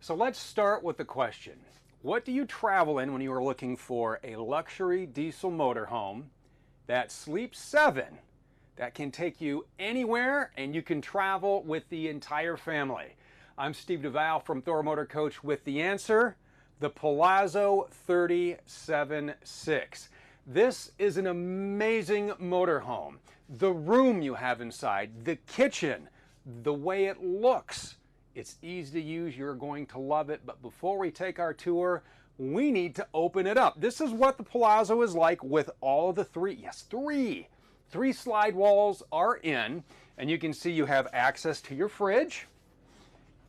So let's start with the question. What do you travel in when you are looking for a luxury diesel motorhome that sleeps 7, that can take you anywhere and you can travel with the entire family? I'm Steve Duval from Thor Motor Coach with the answer, the Palazzo 37.6. This is an amazing motorhome. The room you have inside, the kitchen, the way it looks, it's easy to use. You're going to love it. But before we take our tour, we need to open it up. This is what the Palazzo is like with all of the three slide walls are in. And you can see you have access to your fridge.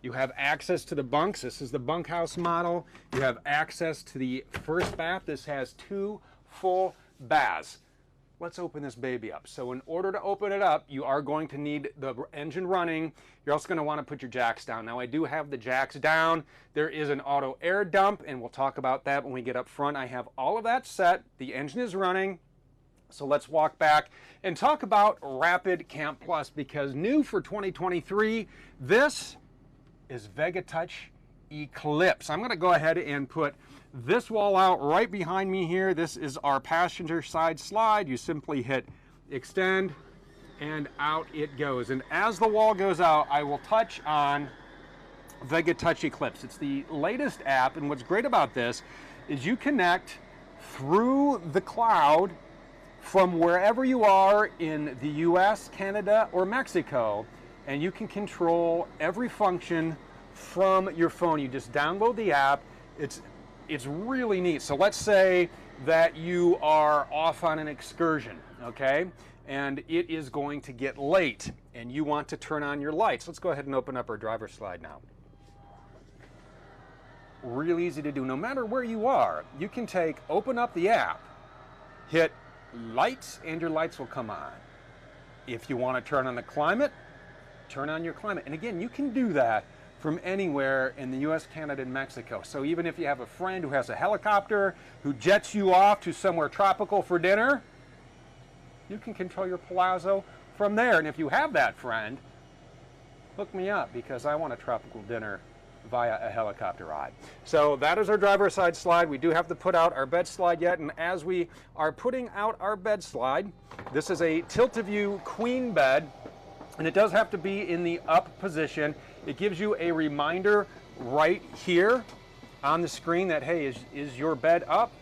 You have access to the bunks. This is the bunkhouse model. You have access to the first bath. This has 2 full baths. Let's open this baby up. So in order to open it up, you are going to need the engine running. You're also going to want to put your jacks down. Now I do have the jacks down. There is an auto air dump, and we'll talk about that when we get up front. I have all of that set. The engine is running. So let's walk back and talk about Rapid Camp Plus, because new for 2023, this is VegaTouch Eclipse. I'm going to go ahead and put this wall out right behind me here. This is our passenger side slide. You simply hit extend and out it goes. And as the wall goes out, I will touch on VegaTouch Eclipse. It's the latest app, and what's great about this is you connect through the cloud from wherever you are in the US, Canada, or Mexico, and you can control every function from your phone. You just download the app. It's really neat. So let's say that you are off on an excursion, okay? And it is going to get late and you want to turn on your lights. Let's go ahead and open up our driver's slide now. Really easy to do. No matter where you are, you can open up the app, hit lights, and your lights will come on. If you want to turn on the climate, turn on your climate. And again, you can do that from anywhere in the US, Canada, and Mexico. So even if you have a friend who has a helicopter who jets you off to somewhere tropical for dinner, you can control your Palazzo from there. And if you have that friend, hook me up, because I want a tropical dinner via a helicopter ride. So that is our driver's side slide. We do have to put out our bed slide yet, and as we are putting out our bed slide, this is a tilt-a-view queen bed, and it does have to be in the up position. It gives you a reminder right here on the screen that, hey, is your bed up?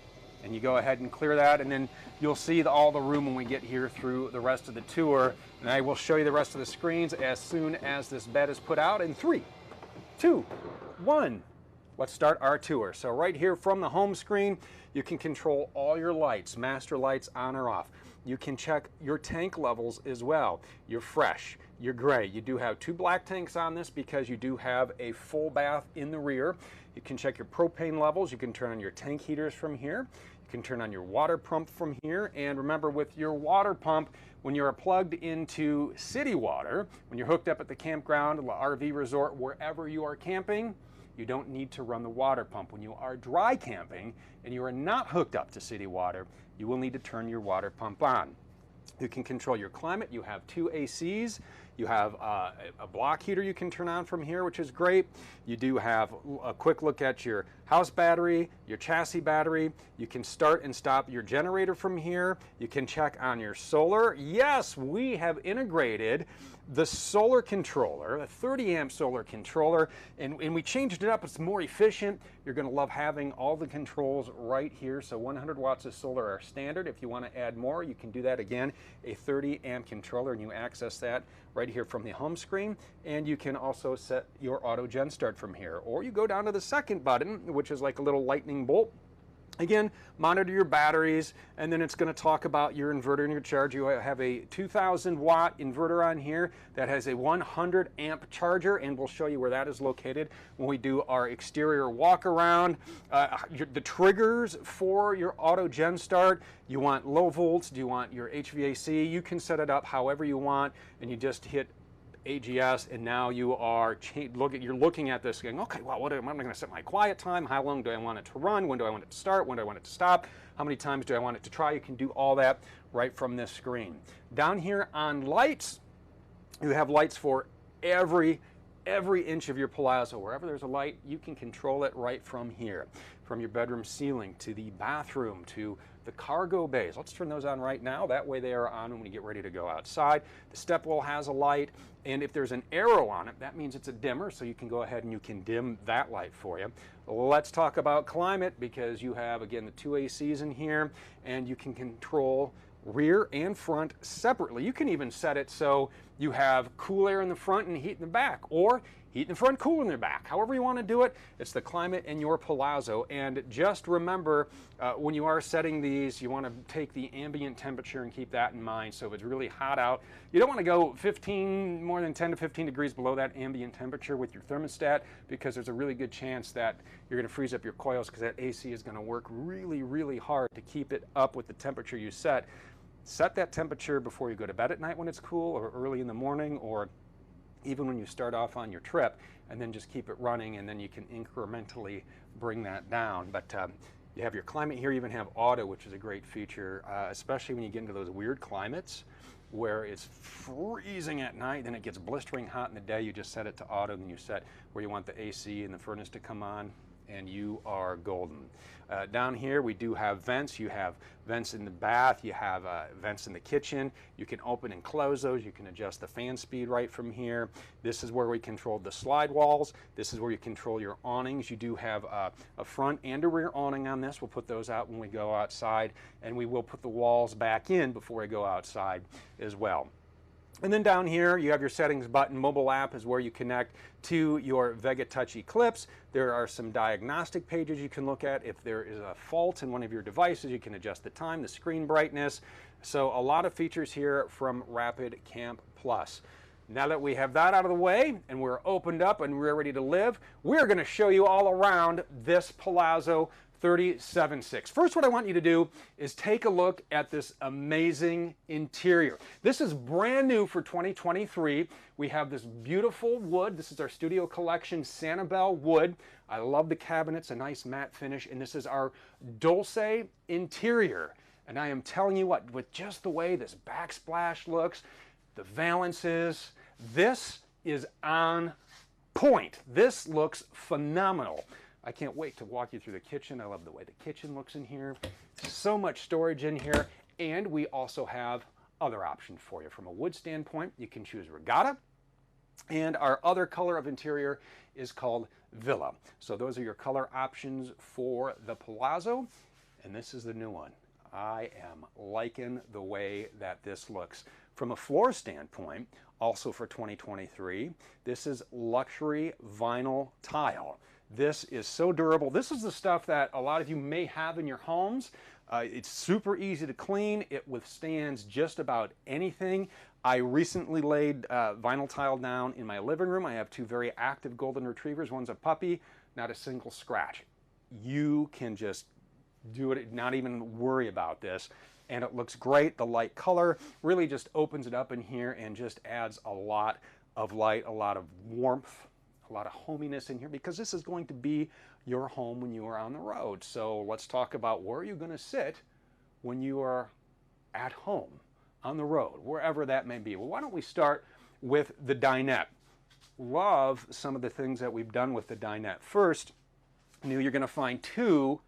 And you go ahead and clear that, and then you'll see all the room when we get here through the rest of the tour. And I will show you the rest of the screens as soon as this bed is put out in 3, 2, 1. Let's start our tour. So right here from the home screen, you can control all your lights, master lights on or off. You can check your tank levels as well. You're fresh, you're gray. You do have 2 black tanks on this because you do have a full bath in the rear. You can check your propane levels. You can turn on your tank heaters from here. You can turn on your water pump from here. And remember, with your water pump, when you're plugged into city water, when you're hooked up at the campground, the RV resort, wherever you are camping, you don't need to run the water pump. When you are dry camping and you are not hooked up to city water, you will need to turn your water pump on. You can control your climate. You have 2 ACs. You have a block heater you can turn on from here, which is great. You do have a quick look at your house battery, your chassis battery. You can start and stop your generator from here. You can check on your solar. Yes, we have integrated the solar controller, a 30 amp solar controller, and we changed it up. It's more efficient. You're going to love having all the controls right here. So 100 watts of solar are standard. If you want to add more, you can do that. Again, a 30 amp controller, and you access that right here from the home screen. And you can also set your auto gen start from here, or you go down to the second button, which is like a little lightning bolt. Again, monitor your batteries, and then it's going to talk about your inverter and your charge. You have a 2,000 watt inverter on here that has a 100 amp charger, and we'll show you where that is located when we do our exterior walk around. The triggers for your auto gen start, you want low volts, do you want your HVAC? You can set it up however you want, and you just hit AGS, and now you are you're looking at this going, okay, well, what am I going to set my quiet time? How long do I want it to run? When do I want it to start? When do I want it to stop? How many times do I want it to try? You can do all that right from this screen. Down here on lights, you have lights for every every inch of your Palazzo. Wherever there's a light, you can control it right from here, from your bedroom ceiling to the bathroom to the cargo bays. Let's turn those on right now. That way they are on when we get ready to go outside. The step well has a light, and if there's an arrow on it, that means it's a dimmer, so you can go ahead and you can dim that light for you. Let's talk about climate, because you have, again, the 2 ACs in here, and you can control rear and front separately. You can even set it so you have cool air in the front and heat in the back, or heat in the front, cool in the back. However you want to do it, it's the climate in your Palazzo. And just remember, when you are setting these, you want to take the ambient temperature and keep that in mind. So if it's really hot out, you don't want to go more than 10 to 15 degrees below that ambient temperature with your thermostat, because there's a really good chance that you're going to freeze up your coils, because that AC is going to work really, really hard to keep it up with the temperature you set. Set that temperature before you go to bed at night when it's cool, or early in the morning, or even when you start off on your trip, and then just keep it running, and then you can incrementally bring that down. But you have your climate here. You even have auto, which is a great feature, especially when you get into those weird climates where it's freezing at night, then it gets blistering hot in the day. You just set it to auto, and then you set where you want the AC and the furnace to come on, and you are golden. Down here we do have vents. You have vents in the bath, you have vents in the kitchen. You can open and close those. You can adjust the fan speed right from here. This is where we control the slide walls. This is where you control your awnings. You do have a front and a rear awning on this. We'll put those out when we go outside, and we will put the walls back in before we go outside as well. And then down here, you have your settings button. Mobile app is where you connect to your Vega Touch Eclipse. There are some diagnostic pages you can look at. If there is a fault in one of your devices, you can adjust the time, the screen brightness. So a lot of features here from Rapid Camp Plus. Now that we have that out of the way and we're opened up and we're ready to live, we're going to show you all around this Palazzo 37.6. First, what I want you to do is take a look at this amazing interior. This is brand new for 2023. We have this beautiful wood. This is our Studio Collection Sanibel wood. I love the cabinets, a nice matte finish, and this is our Dulce interior. And I am telling you what, with just the way this backsplash looks, the valances, this is on point. This looks phenomenal. I can't wait to walk you through the kitchen. I love the way the kitchen looks in here. So much storage in here. And we also have other options for you. From a wood standpoint, you can choose Regatta. And our other color of interior is called Villa. So those are your color options for the Palazzo. And this is the new one. I am liking the way that this looks. From a floor standpoint, also for 2023, this is luxury vinyl tile. This is so durable. This is the stuff that a lot of you may have in your homes. It's super easy to clean. It withstands just about anything. I recently laid vinyl tile down in my living room. I have two very active golden retrievers. One's a puppy, not a single scratch. You can just do it, not even worry about this. And it looks great. The light color really just opens it up in here and just adds a lot of light, a lot of warmth, a lot of hominess in here, because this is going to be your home when you are on the road. So let's talk about where are you going to sit when you are at home, on the road, wherever that may be. Well, why don't we start with the dinette. Love some of the things that we've done with the dinette. First, you're going to find two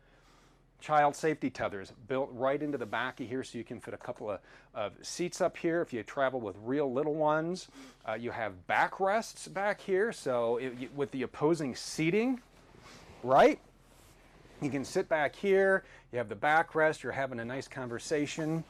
child safety tethers built right into the back of here, so you can fit a couple of seats up here if you travel with real little ones. You have backrests back here, so with the opposing seating, right? You can sit back here, you have the backrest, you're having a nice conversation.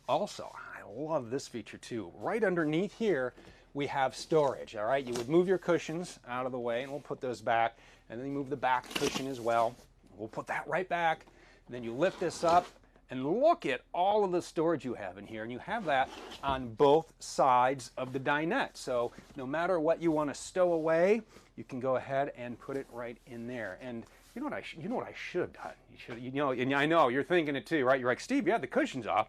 Also, I love this feature too. Right underneath here, we have storage, all right? You would move your cushions out of the way, and we'll put those back, and then you move the back cushion as well. We'll put that right back. Then you lift this up and look at all of the storage you have in here. And you have that on both sides of the dinette. So no matter what you want to stow away, you can go ahead and put it right in there. And you know what I should have done? And I know you're thinking it too, right? You're like, Steve, you had the cushions off.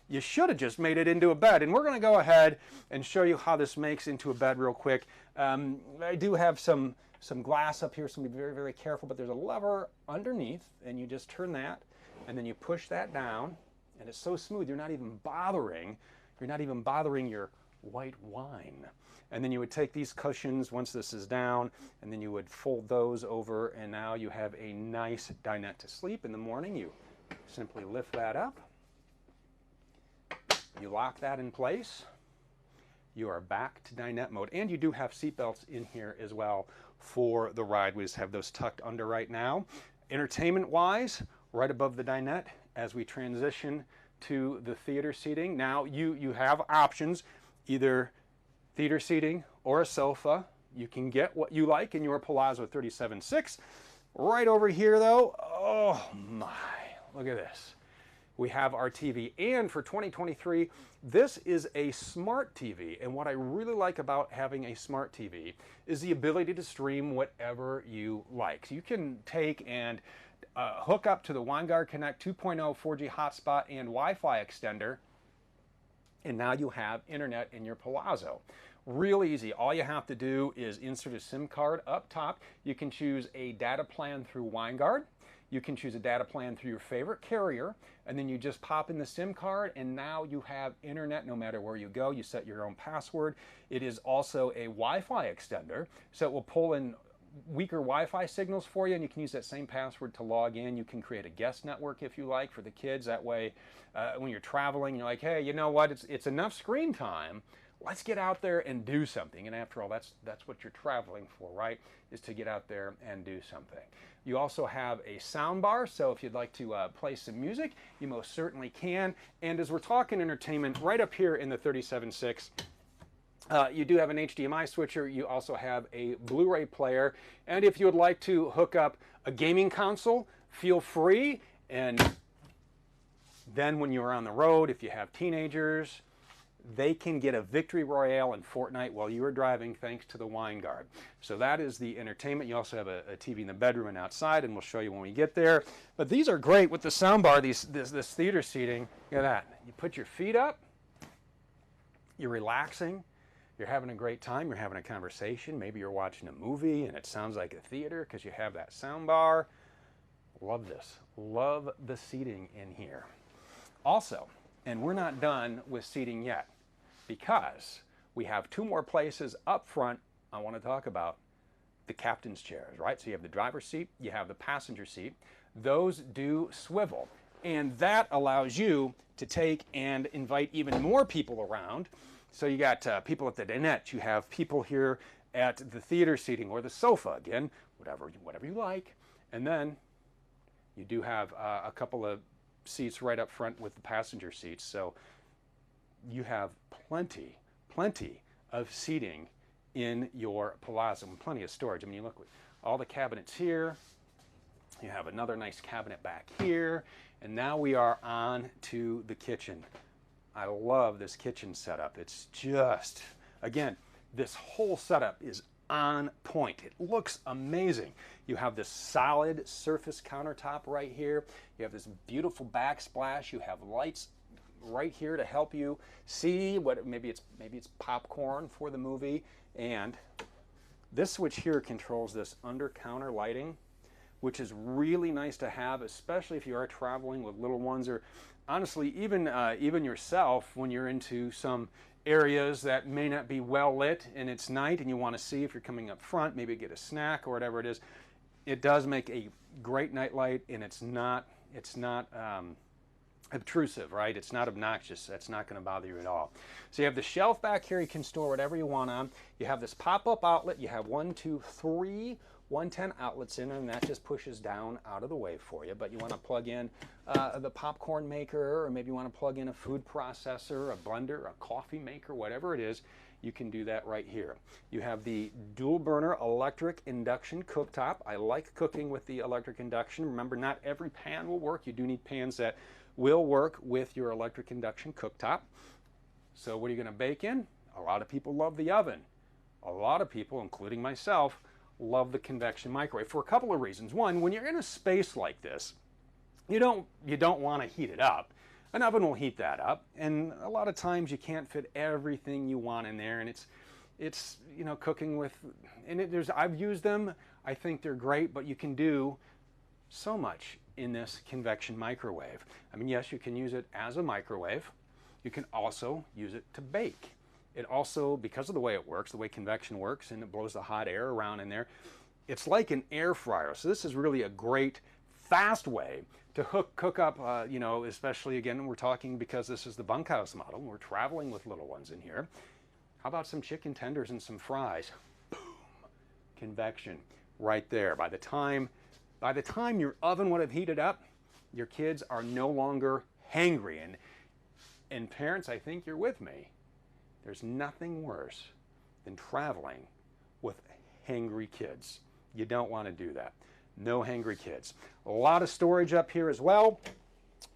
You should have just made it into a bed. And we're going to go ahead and show you how this makes into a bed real quick. I do have some glass up here, so be very, very careful, but there's a lever underneath, and you just turn that, and then you push that down, and it's so smooth, you're not even bothering your white wine. And then you would take these cushions once this is down, and then you would fold those over, and now you have a nice dinette to sleep. In the morning, you simply lift that up. You lock that in place. You are back to dinette mode. And you do have seat belts in here as well for the ride. We just have those tucked under right now. Entertainment-wise, right above the dinette, as we transition to the theater seating. Now you have options, either theater seating or a sofa. You can get what you like in your Palazzo 37.6. Right over here though, oh my, look at this. We have our TV, and for 2023, this is a smart TV. And what I really like about having a smart TV is the ability to stream whatever you like. So you can take and hook up to the WineGuard Connect 2.0 4G hotspot and Wi-Fi extender, and now you have internet in your Palazzo. Real easy. All you have to do is insert a SIM card up top. You can choose a data plan through WineGuard. You can choose a data plan through your favorite carrier, and then you just pop in the SIM card, and now you have internet no matter where you go. You set your own password. It is also a Wi-Fi extender, so it will pull in weaker Wi-Fi signals for you, and you can use that same password to log in. You can create a guest network if you like for the kids. That way, when you're traveling, you're like, hey, you know what? It's enough screen time. Let's get out there and do something. And after all, that's what you're traveling for, right? Is to get out there and do something. You also have a sound bar, so if you'd like to play some music, you most certainly can. And as we're talking entertainment, right up here in the 37.6, you do have an HDMI switcher. You also have a Blu-ray player. And if you would like to hook up a gaming console, feel free. And then when you're on the road, if you have teenagers, they can get a victory royale in Fortnite while you are driving thanks to the WineGuard. So that is the entertainment. You also have a TV in the bedroom and outside, and we'll show you when we get there. But these are great with the soundbar, this theater seating. Look at that. You put your feet up, you're relaxing, you're having a great time, you're having a conversation. Maybe you're watching a movie and it sounds like a theater because you have that soundbar. Love this. Love the seating in here. Also, and we're not done with seating yet, because we have two more places up front I want to talk about. The captain's chairs, right? So you have the driver's seat, you have the passenger seat. Those do swivel, and that allows you to take and invite even more people around. So you got people at the dinette, you have people here at the theater seating or the sofa, again, whatever you like. And then you do have a couple of seats right up front with the passenger seats, so you have plenty of seating in your Palazzo and plenty of storage. I mean, you look at all the cabinets here, you have another nice cabinet back here, and now we are on to the kitchen. I love this kitchen setup. It's just, again, this whole setup is on point. It looks amazing. You have this solid surface countertop right here. You have this beautiful backsplash. You have lights right here to help you see what maybe it's popcorn for the movie. And this switch here controls this under counter lighting, which is really nice to have, especially if you are traveling with little ones, or honestly even yourself when you're into some areas that may not be well lit and it's night and you want to see if you're coming up front, maybe get a snack or whatever it is. It does make a great night light, and it's not obtrusive, right? It's not obnoxious. That's not going to bother you at all. So you have the shelf back here. You can store whatever you want on. You have this pop-up outlet. You have 1, 2, 3 110 outlets in, and that just pushes down out of the way for you. But you want to plug in the popcorn maker, or maybe you want to plug in a food processor, a blender, a coffee maker, whatever it is, you can do that right here. You have the dual burner electric induction cooktop. I like cooking with the electric induction. Remember, not every pan will work. You do need pans that will work with your electric induction cooktop. So what are you going to bake in? A lot of people love the oven. A lot of people, including myself, love the convection microwave for a couple of reasons. One, when you're in a space like this, you don't want to heat it up. An oven will heat that up, and a lot of times you can't fit everything you want in there, and it's you know, cooking with, and I've used them. I think they're great, but you can do so much in this convection microwave. I mean, yes, you can use it as a microwave. You can also use it to bake. It also, because of the way it works, the way convection works, and it blows the hot air around in there, it's like an air fryer. So this is really a great, fast way to cook up, you know, especially again, we're talking because this is the bunkhouse model. We're traveling with little ones in here. How about some chicken tenders and some fries? Boom, convection right there. By the time your oven would have heated up, your kids are no longer hangry. And parents, I think you're with me. There's nothing worse than traveling with hangry kids. You don't want to do that. No hangry kids. A lot of storage up here as well.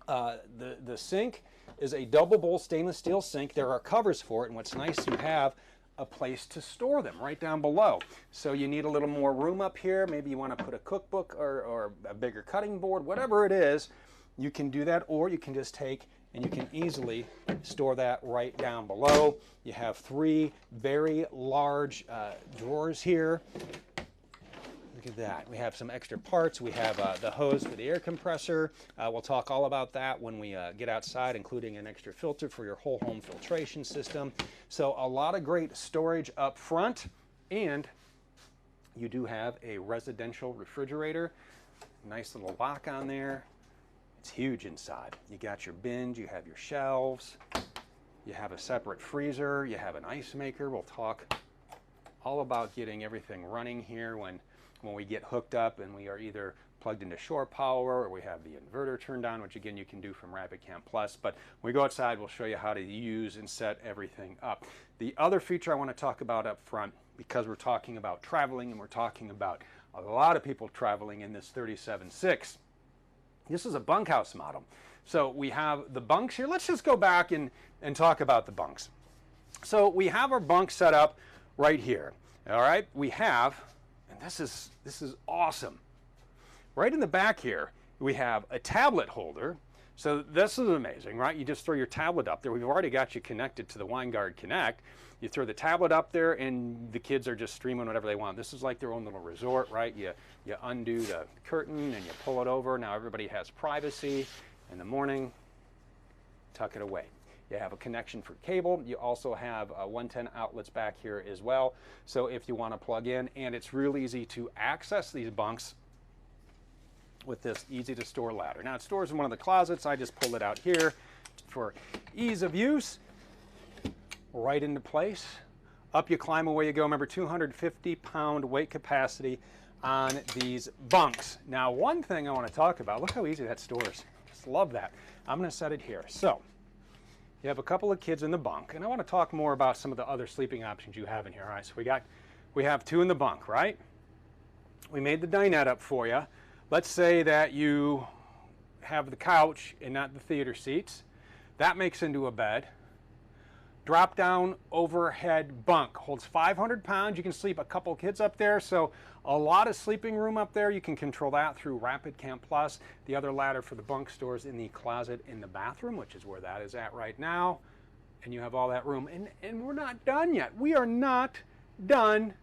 The sink is a double bowl stainless steel sink. There are covers for it, and what's nice, you have a place to store them right down below. So you need a little more room up here. Maybe you want to put a cookbook or a bigger cutting board, whatever it is, you can do that, or you can just take and you can easily store that right down below. You have 3 very large drawers here. Look at that. We have some extra parts. We have the hose for the air compressor. We'll talk all about that when we get outside, including an extra filter for your whole home filtration system. So a lot of great storage up front, and you do have a residential refrigerator. Nice little lock on there. It's huge inside. You got your bins, you have your shelves, you have a separate freezer, you have an ice maker. We'll talk all about getting everything running here when we get hooked up and we are either plugged into shore power or we have the inverter turned on, which again you can do from Rapid Camp Plus. But when we go outside, we'll show you how to use and set everything up. The other feature I want to talk about up front, because we're talking about traveling and we're talking about a lot of people traveling in this 37.6. This is a bunkhouse model. So we have the bunks here. Let's just go back and talk about the bunks. So we have our bunk set up right here. All right, we have, and this is awesome. Right in the back here, we have a tablet holder. So this is amazing, right? You just throw your tablet up there. We've already got you connected to the Winegard Connect. You throw the tablet up there and the kids are just streaming whatever they want. This is like their own little resort, right? You undo the curtain and you pull it over. Now everybody has privacy. In the morning, tuck it away. You have a connection for cable. You also have 110 outlets back here as well. So if you want to plug in, and it's real easy to access these bunks with this easy to store ladder. Now it stores in one of the closets. I just pulled it out here for ease of use. Right into place. Up you climb, away you go. Remember, 250-pound weight capacity on these bunks. Now, one thing I want to talk about, look how easy that stores. Just love that. I'm going to set it here. So, you have a couple of kids in the bunk, and I want to talk more about some of the other sleeping options you have in here. All right, so we have 2 in the bunk, right? We made the dinette up for you. Let's say that you have the couch and not the theater seats. That makes into a bed. Drop down overhead bunk, holds 500 pounds. You can sleep a couple kids up there, so a lot of sleeping room up there. You can control that through Rapid Camp Plus. The other ladder for the bunk stores in the closet in the bathroom, which is where that is at right now. And you have all that room. And we're not done yet. We are not done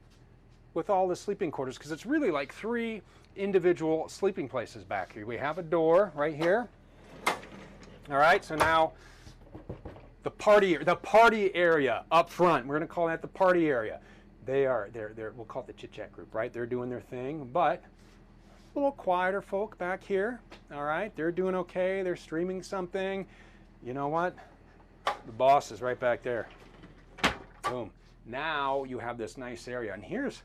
with all the sleeping quarters, because it's really like 3 individual sleeping places back here. We have a door right here. All right, so now the party area up front. We're going to call that the party area. We'll call it the chit chat group, right? They're doing their thing, but a little quieter folk back here. All right, they're doing okay. They're streaming something. You know what? The boss is right back there. Boom. Now you have this nice area, and here's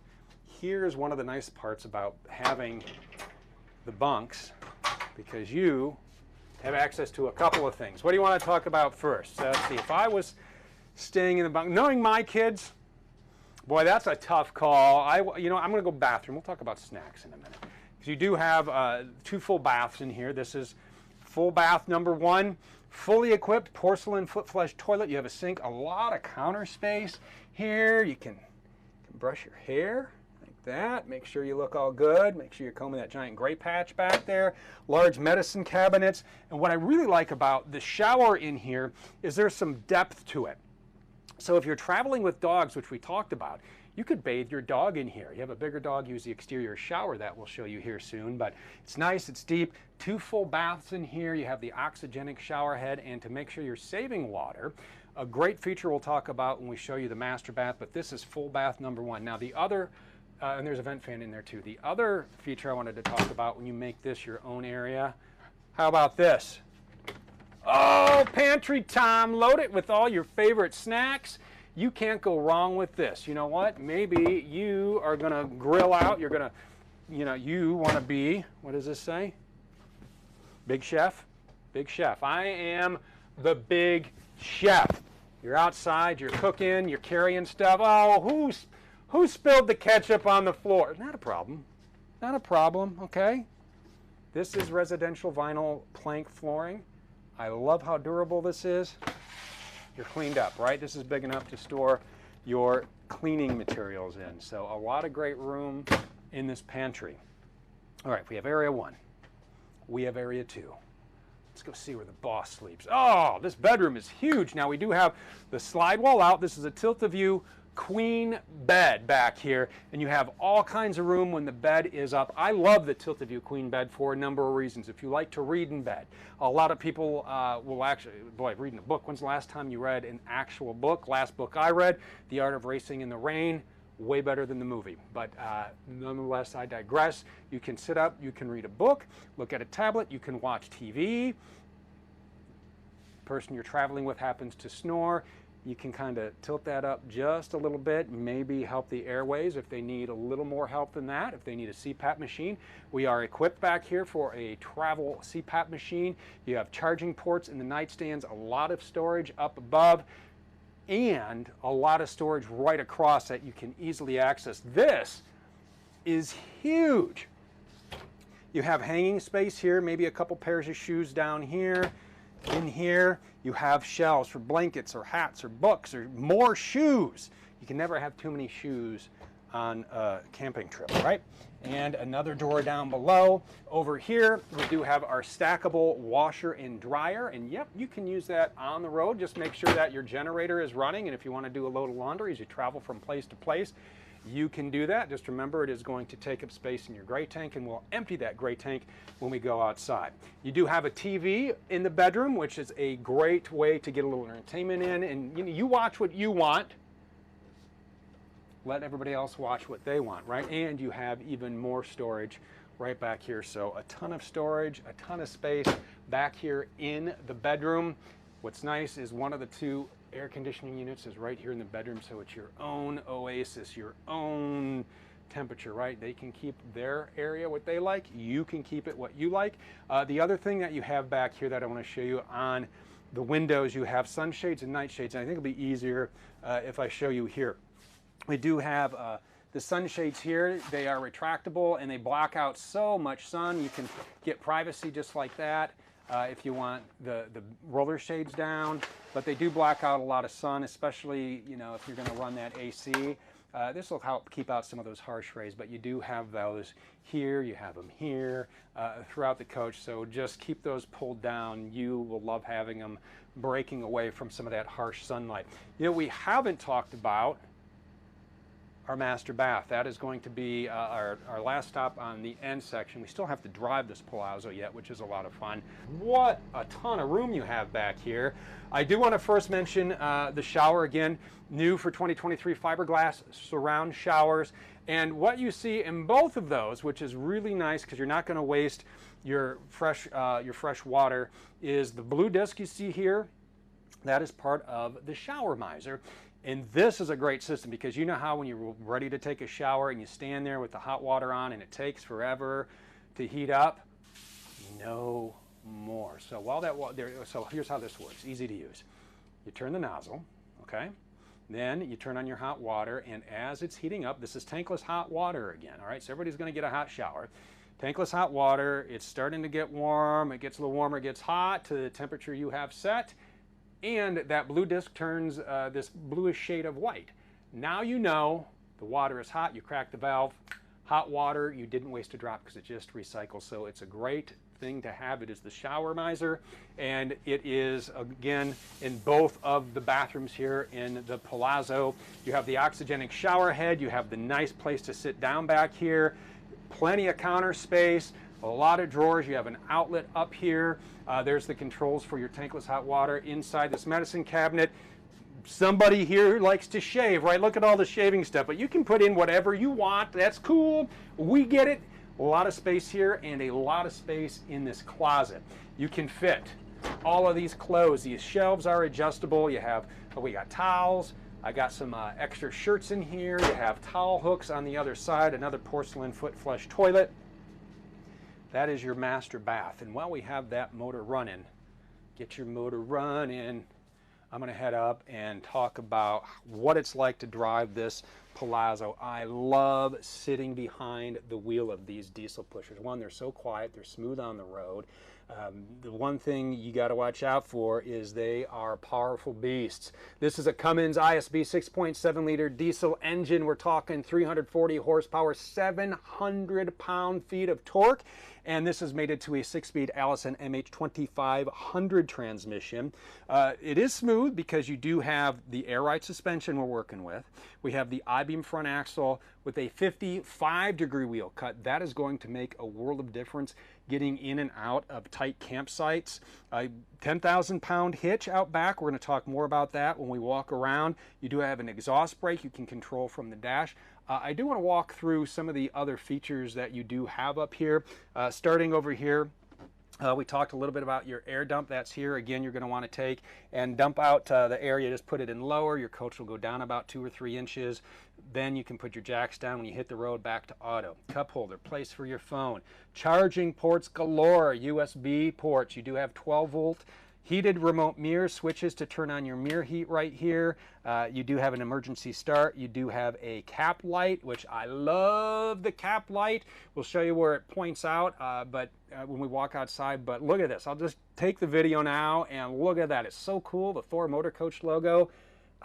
one of the nice parts about having the bunks, because you have access to a couple of things. What do you want to talk about first? So let's see, if I was staying in the bunk, knowing my kids, boy, that's a tough call. I'm going to go bathroom. We'll talk about snacks in a minute. Because you do have 2 full baths in here. This is full bath number 1, fully equipped porcelain foot flush toilet. You have a sink, a lot of counter space here. You can brush your hair like that. Make sure you look all good. Make sure you're combing that giant gray patch back there. Large medicine cabinets. And what I really like about the shower in here is there's some depth to it. So if you're traveling with dogs, which we talked about, you could bathe your dog in here. You have a bigger dog, use the exterior shower. That we'll show you here soon. But it's nice, it's deep. 2 full baths in here. You have the oxygenic shower head. And to make sure you're saving water, A great feature we'll talk about when we show you the master bath, but this is full bath number 1. Now the other, and there's a vent fan in there too. The other feature I wanted to talk about when you make this your own area, how about this? Oh, pantry time, load it with all your favorite snacks. You can't go wrong with this. You know what? Maybe you are gonna grill out, you're gonna, you wanna be, what does this say? Big chef? Big chef. I am the big chef. You're outside, you're cooking, you're carrying stuff. Oh, who spilled the ketchup on the floor? Not a problem. Not a problem, okay? This is residential vinyl plank flooring. I love how durable this is. You're cleaned up, right? This is big enough to store your cleaning materials in. So a lot of great room in this pantry. All right, we have area 1. We have area 2. Let's go see where the boss sleeps. Oh, this bedroom is huge. Now we do have the slide wall out. This is a tilt-a-view queen bed back here, and you have all kinds of room when the bed is up. I love the tilt-a-view queen bed for a number of reasons. If you like to read in bed, a lot of people will actually, boy, reading a book. When's the last time you read an actual book? Last book I read, The Art of Racing in the Rain. Way better than the movie, but nonetheless, I digress. You can sit up, you can read a book, look at a tablet, you can watch TV. Person you're traveling with happens to snore, you can kind of tilt that up just a little bit, maybe help the airways if they need a little more help than that, if they need a CPAP machine. We are equipped back here for a travel CPAP machine. You have charging ports in the nightstands, a lot of storage up above, and a lot of storage right across that you can easily access. This is huge. You have hanging space here, maybe a couple pairs of shoes down here. In here, you have shelves for blankets or hats or books or more shoes. You can never have too many shoes on a camping trip, right? And another drawer down below. Over here, we do have our stackable washer and dryer. And yep, you can use that on the road. Just make sure that your generator is running. And if you want to do a load of laundry as you travel from place to place, you can do that. Just remember, it is going to take up space in your gray tank, and we'll empty that gray tank when we go outside. You do have a TV in the bedroom, which is a great way to get a little entertainment in. And you watch what you want. Let everybody else watch what they want, right? And you have even more storage right back here. So a ton of storage, a ton of space back here in the bedroom. What's nice is one of the 2 air conditioning units is right here in the bedroom, so it's your own oasis, your own temperature, right? They can keep their area what they like. You can keep it what you like. The other thing that you have back here that I want to show you on the windows, you have sunshades and nightshades. And I think it'll be easier if I show you here. We do have the sunshades here. They are retractable and they block out so much sun. You can get privacy just like that if you want the roller shades down, but they do block out a lot of sun, especially if you're going to run that AC. This will help keep out some of those harsh rays, but you do have those here, you have them here throughout the coach, so just keep those pulled down. You will love having them breaking away from some of that harsh sunlight. We haven't talked about our master bath. That is going to be our last stop on the end section. We still have to drive this Palazzo yet, which is a lot of fun. What a ton of room you have back here. I do want to first mention the shower again, new for 2023 fiberglass surround showers. And what you see in both of those, which is really nice because you're not going to waste your fresh water, is the blue disc you see here. That is part of the shower miser. And this is a great system because you know how when you're ready to take a shower and you stand there with the hot water on and it takes forever to heat up? No more. So so here's how this works. Easy to use. You turn the nozzle, okay? Then you turn on your hot water, and as it's heating up, this is tankless hot water again, all right? So everybody's going to get a hot shower. Tankless hot water, it's starting to get warm. It gets a little warmer, it gets hot to the temperature you have set. And that blue disc turns this bluish shade of white. Now you know the water is hot, you crack the valve. Hot water, you didn't waste a drop because it just recycles. So it's a great thing to have. It is the shower miser, and it is, again, in both of the bathrooms here in the Palazzo. You have the oxygenic shower head, you have the nice place to sit down back here, plenty of counter space, a lot of drawers. You have an outlet up here. There's the controls for your tankless hot water inside this medicine cabinet. somebody here likes to shave, right? Look at all the shaving stuff, but you can put in whatever you want. That's cool. We get it. A lot of space here and a lot of space in this closet. You can fit all of these clothes. These shelves are adjustable. You have, we got towels. I got some extra shirts in here. You have towel hooks on the other side, another porcelain foot flush toilet. That is your master bath. And while we have that motor running, get your motor running, I'm going to head up and talk about what it's like to drive this Palazzo. I love sitting behind the wheel of these diesel pushers. One, they're so quiet, they're smooth on the road. The one thing you got to watch out for is they are powerful beasts. This is a Cummins ISB 6.7 liter diesel engine. We're talking 340 horsepower, 700 pound-feet of torque. And this is mated to a 6-speed Allison MH2500 transmission. It is smooth because you do have the air ride suspension we're working with. We have the I-beam front axle with a 55-degree wheel cut. That is going to make a world of difference getting in and out of tight campsites. 10,000-pound hitch out back. We're going to talk more about that when we walk around. You do have an exhaust brake you can control from the dash. I do want to walk through some of the other features that you do have up here. Starting over here, we talked a little bit about your air dump. That's here. Again, you're going to want to take and dump out the air. You just put it in lower. Your coach will go down about 2 or 3 inches. Then you can put your jacks down when you hit the road back to auto. Cup holder, place for your phone. Charging ports galore, USB ports. You do have 12-volt. Heated remote mirror switches to turn on your mirror heat right here. You do have an emergency start. You do have a cap light, which I love the cap light. We'll show you where it points out when we walk outside. But look at this. I'll just take the video now and look at that. It's so cool. The Thor Motor Coach logo.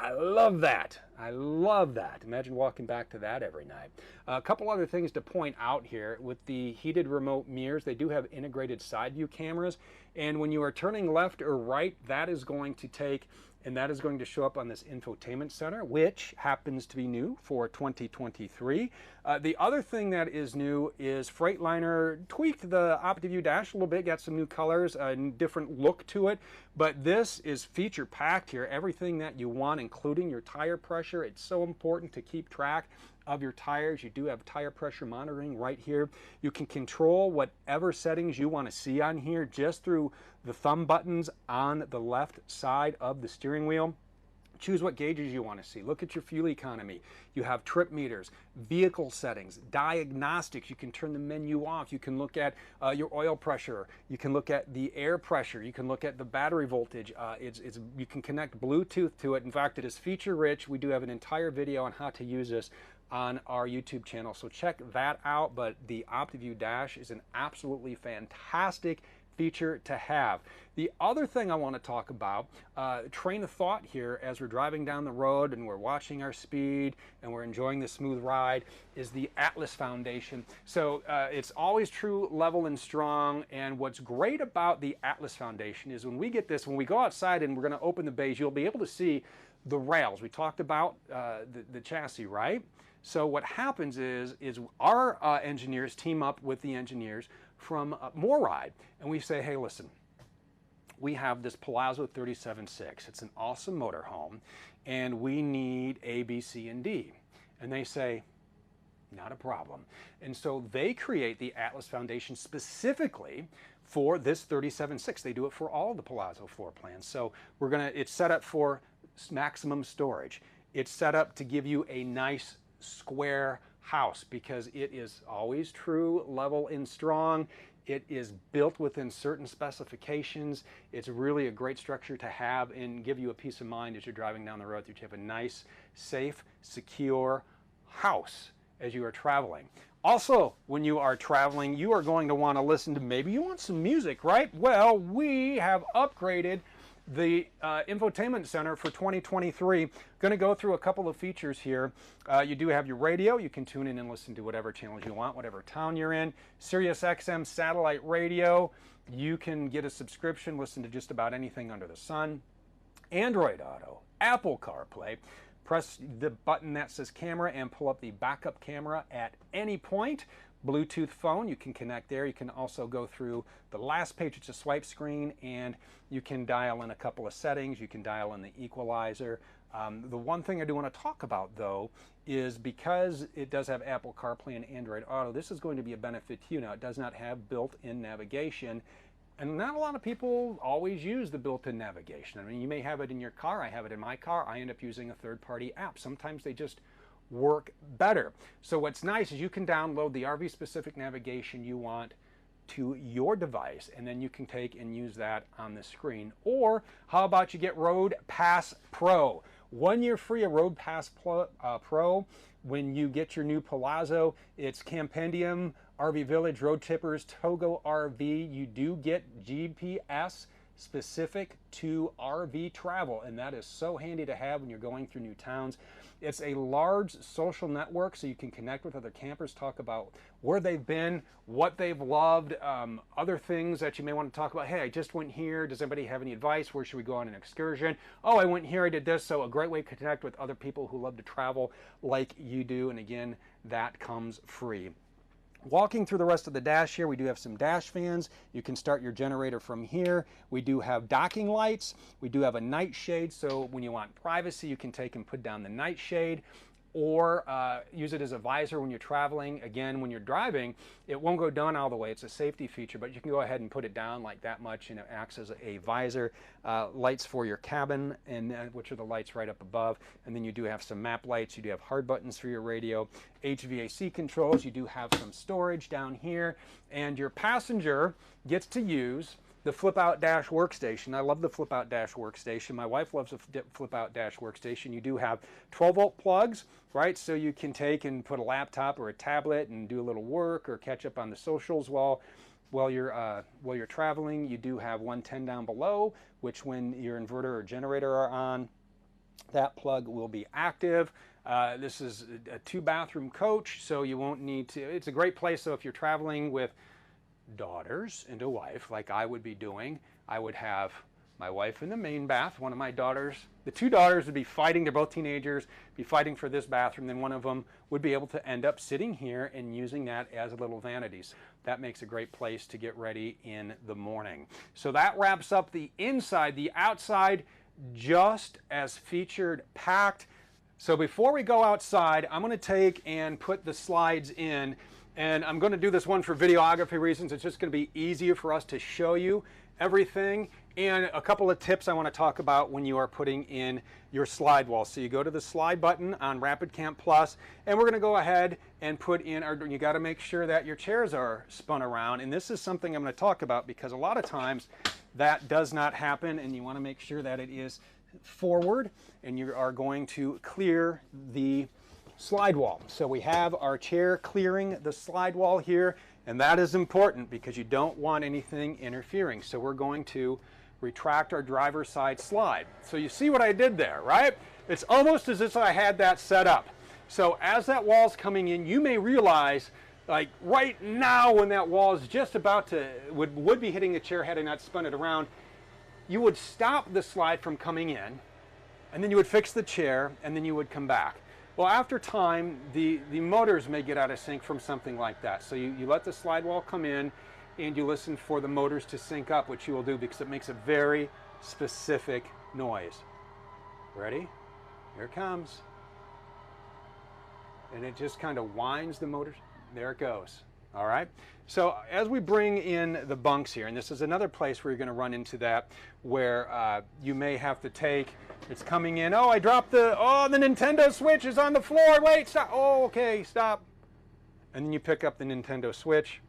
I love that. I love that. Imagine walking back to that every night. A couple other things to point out here. With the heated remote mirrors, they do have integrated side view cameras. And when you are turning left or right, that is going to take, and that is going to show up on this Infotainment Center, which happens to be new for 2023. The other thing that is new is Freightliner tweaked the OptiView dash a little bit, got some new colors, a different look to it. But this is feature packed here. Everything that you want, including your tire pressure. It's so important to keep track of your tires. You do have tire pressure monitoring right here. You can control whatever settings you want to see on here just through the thumb buttons on the left side of the steering wheel. Choose what gauges you want to see. Look at your fuel economy. You have trip meters, vehicle settings, diagnostics. You can turn the menu off. You can look at your oil pressure. You can look at the air pressure. You can look at the battery voltage. You can connect Bluetooth to it. In fact, it is feature rich. We do have an entire video on how to use this on our YouTube channel, so check that out. But the OptiView dash is an absolutely fantastic feature to have. The other thing I want to talk about, train of thought here as we're driving down the road and we're watching our speed and we're enjoying the smooth ride, is the Atlas Foundation. So it's always true, level, and strong. And what's great about the Atlas Foundation is when we get this, when we go outside and we're going to open the bays, you'll be able to see the rails. We talked about the chassis, right? So what happens is our engineers team up with the engineers from MORRIDE, and we say, hey, listen, we have this Palazzo 37.6. It's an awesome motorhome, and we need A, B, C, and D. And they say, not a problem. And so they create the Atlas Foundation specifically for this 37.6. They do it for all of the Palazzo floor plans. So it's set up for maximum storage. It's set up to give you a nice square house because it is always true, level, and strong. It is built within certain specifications. It's really a great structure to have and give you a peace of mind as you're driving down the road that you have a nice, safe, secure house as you are traveling. Also, when you are traveling, you are going to want to listen to, maybe you want some music, right? Well, we have upgraded the Infotainment Center for 2023. Going to go through a couple of features here. You do have your radio. You can tune in and listen to whatever channels you want, whatever town you're in. Sirius XM satellite radio. You can get a subscription, listen to just about anything under the sun. Android Auto, Apple CarPlay. Press the button that says camera and pull up the backup camera at any point. Bluetooth phone, you can connect there. You can also go through the last page. It's a swipe screen, and you can dial in a couple of settings. You can dial in the equalizer. The one thing I do want to talk about though is because it does have Apple CarPlay and Android Auto, this is going to be a benefit to you. Now, it does not have built-in navigation, and not a lot of people always use the built-in navigation. I mean, you may have it in your car. I have it in my car. I end up using a third-party app. Sometimes they just work better. So what's nice is you can download the RV-specific navigation you want to your device, and then you can take and use that on the screen. Or how about you get Road Pass Pro? 1 year free of Road Pass Pro when you get your new Palazzo. It's Campendium, RV Village, Road Tippers, Togo RV. You do get GPS specific to RV travel, and that is so handy to have when you're going through new towns. It's a large social network, so you can connect with other campers, talk about where they've been, what they've loved, other things that you may want to talk about. Hey, I just went here. Does anybody have any advice? Where should we go on an excursion? Oh, I went here, I did this. So a great way to connect with other people who love to travel like you do. And again, that comes free. Walking through the rest of the dash here, we do have some dash fans. You can start your generator from here. We do have docking lights. We do have a night shade, so when you want privacy, you can take and put down the night shade, or use it as a visor when you're traveling. Again, when you're driving, it won't go down all the way. It's a safety feature, but you can go ahead and put it down like that much, and it acts as a visor. Lights for your cabin, and which are the lights right up above. And then you do have some map lights. You do have hard buttons for your radio, HVAC controls. You do have some storage down here, and your passenger gets to use the flip-out dash workstation. I love the flip-out dash workstation. My wife loves the flip-out dash workstation. You do have 12-volt plugs, right? So you can take and put a laptop or a tablet and do a little work or catch up on the socials while you're traveling. You do have 110 down below, which when your inverter or generator are on, that plug will be active. This is a 2-bathroom coach, so you won't need to. It's a great place, so if you're traveling with daughters and a wife, like I would be doing, I would have my wife in the main bath. One of my daughters, the 2 daughters would be fighting, they're both teenagers, be fighting for this bathroom. Then one of them would be able to end up sitting here and using that as a little vanities. That makes a great place to get ready in the morning. So that wraps up the inside. The outside, just as featured, packed. So before we go outside, I'm going to take and put the slides in. And I'm going to do this one for videography reasons. It's just going to be easier for us to show you everything. And a couple of tips I want to talk about when you are putting in your slide wall. So you go to the slide button on Rapid Camp Plus, and we're going to go ahead and put in our, you got to make sure that your chairs are spun around. And this is something I'm going to talk about because a lot of times that does not happen, and you want to make sure that it is forward, and you are going to clear the slide wall. So we have our chair clearing the slide wall here, and that is important because you don't want anything interfering. So we're going to retract our driver's side slide. So you see what I did there, right? It's almost as if I had that set up. So as that wall's coming in, you may realize, like right now when that wall is just about to, would be hitting the chair had I not spun it around, you would stop the slide from coming in, and then you would fix the chair, and then you would come back. Well, after time, the motors may get out of sync from something like that. So you let the slide wall come in, and you listen for the motors to sync up, which you will do because it makes a very specific noise. Ready? Here it comes. And it just kind of winds the motors. There it goes. All right. So as we bring in the bunks here, and this is another place where you're going to run into that, where you may have to take, it's coming in, oh, I dropped the Nintendo Switch is on the floor, wait, stop, oh, okay, stop. And then you pick up the Nintendo Switch,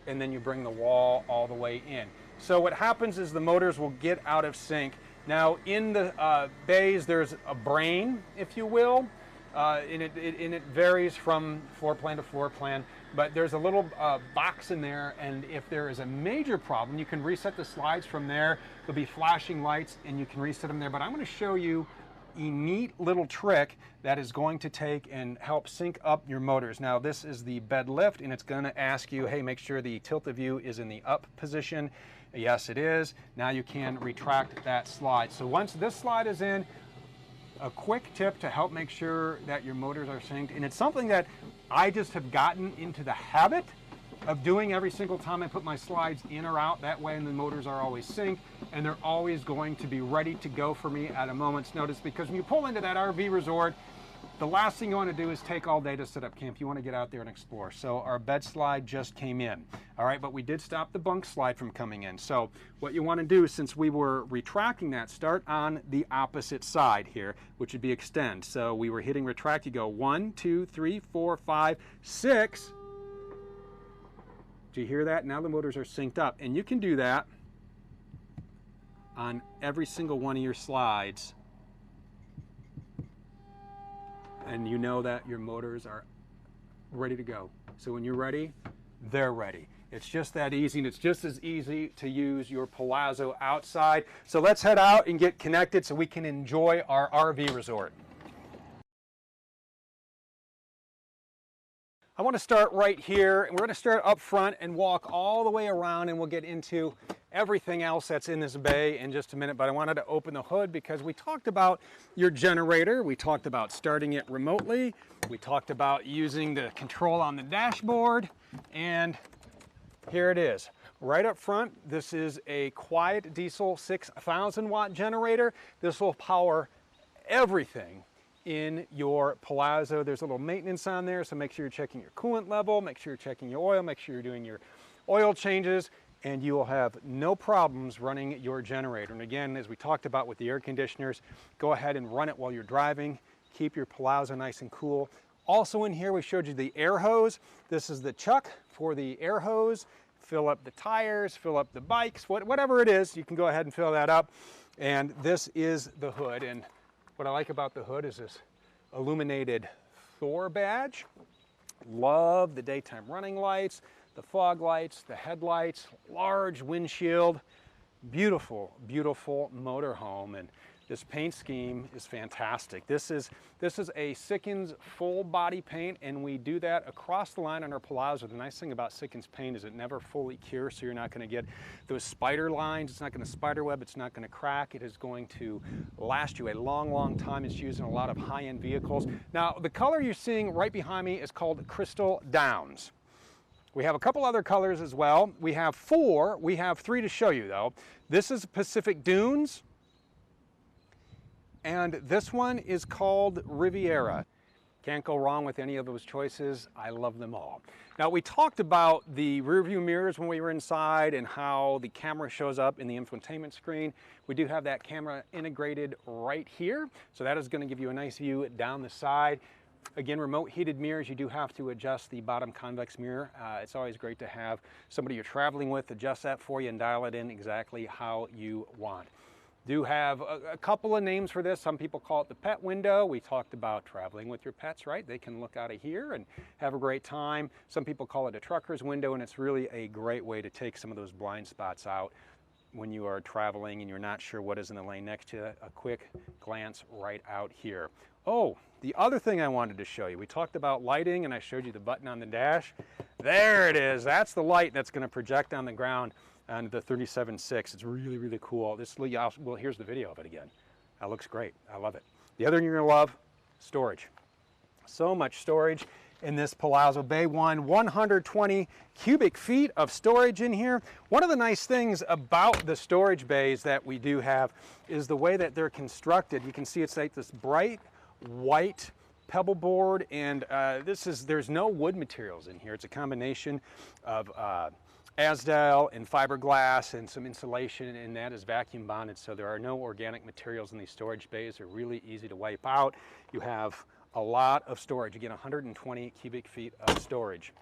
and then you bring the wall all the way in. So what happens is the motors will get out of sync. Now in the bays, there's a brain, if you will. And it varies from floor plan to floor plan, but there's a little box in there, and if there is a major problem, you can reset the slides from there. There'll be flashing lights, and you can reset them there. But I'm going to show you a neat little trick that is going to take and help sync up your motors. Now this is the bed lift, and it's going to ask you, hey, make sure the tilt of view is in the up position. Yes, it is. Now you can retract that slide. So once this slide is in, a quick tip to help make sure that your motors are synced, and it's something that I just have gotten into the habit of doing every single time I put my slides in or out. That way, and the motors are always synced, and they're always going to be ready to go for me at a moment's notice, because when you pull into that RV resort, the last thing you want to do is take all day to set up camp. You want to get out there and explore. So our bed slide just came in. All right, but we did stop the bunk slide from coming in. So what you want to do, since we were retracting that, start on the opposite side here, which would be extend. So we were hitting retract. You go 1, 2, 3, 4, 5, 6. Do you hear that? Now the motors are synced up. And you can do that on every single one of your slides. And you know that your motors are ready to go. So when you're ready, they're ready. It's just that easy, and it's just as easy to use your Palazzo outside. So let's head out and get connected so we can enjoy our RV resort. I want to start right here, and we're going to start up front and walk all the way around, and we'll get into everything else that's in this bay in just a minute. But I wanted to open the hood because we talked about your generator, we talked about starting it remotely, we talked about using the control on the dashboard, and here it is. Right up front, this is a quiet diesel 6,000 watt generator. This will power everything in your Palazzo. There's a little maintenance on there, so make sure you're checking your coolant level, make sure you're checking your oil, make sure you're doing your oil changes, and you will have no problems running your generator. And again, as we talked about with the air conditioners, go ahead and run it while you're driving. Keep your Palazzo nice and cool. Also in here, we showed you the air hose. This is the chuck for the air hose. Fill up the tires, fill up the bikes, whatever it is, you can go ahead and fill that up. And this is the hood. And what I like about the hood is this illuminated Thor badge. Love the daytime running lights, the fog lights, the headlights, large windshield. Beautiful, beautiful motorhome. And this paint scheme is fantastic. This is a Sikkens full body paint, and we do that across the line on our Palazzo. The nice thing about Sikkens paint is it never fully cures, so you're not going to get those spider lines. It's not going to spider web. It's not going to crack. It is going to last you a long, long time. It's used in a lot of high-end vehicles. Now, the color you're seeing right behind me is called Crystal Downs. We have a couple other colors as well. We have 4. We have 3 to show you, though. This is Pacific Dunes. And this one is called Riviera. Can't go wrong with any of those choices. I love them all. Now, we talked about the rear view mirrors when we were inside and how the camera shows up in the infotainment screen. We do have that camera integrated right here. So that is going to give you a nice view down the side. Again, remote heated mirrors, you do have to adjust the bottom convex mirror. It's always great to have somebody you're traveling with adjust that for you and dial it in exactly how you want. Do have a couple of names for this. Some people call it the pet window. We talked about traveling with your pets, right? They can look out of here and have a great time. Some people call it a trucker's window, and it's really a great way to take some of those blind spots out when you are traveling and you're not sure what is in the lane next to you. A quick glance right out here. Oh, the other thing I wanted to show you, we talked about lighting, and I showed you the button on the dash. There it is. That's the light that's going to project on the ground on the 37.6. It's really, really cool. Well, here's the video of it again. That looks great. I love it. The other thing you're going to love, storage. So much storage in this Palazzo Bay 120 cubic feet of storage in here. One of the nice things about the storage bays that we do have is the way that they're constructed. You can see it's like this bright white pebble board, and there's no wood materials in here. It's a combination of Asdal and fiberglass and some insulation, and that is vacuum bonded, so there are no organic materials in these storage bays. They're really easy to wipe out. You have a lot of storage. Again, 120 cubic feet of storage.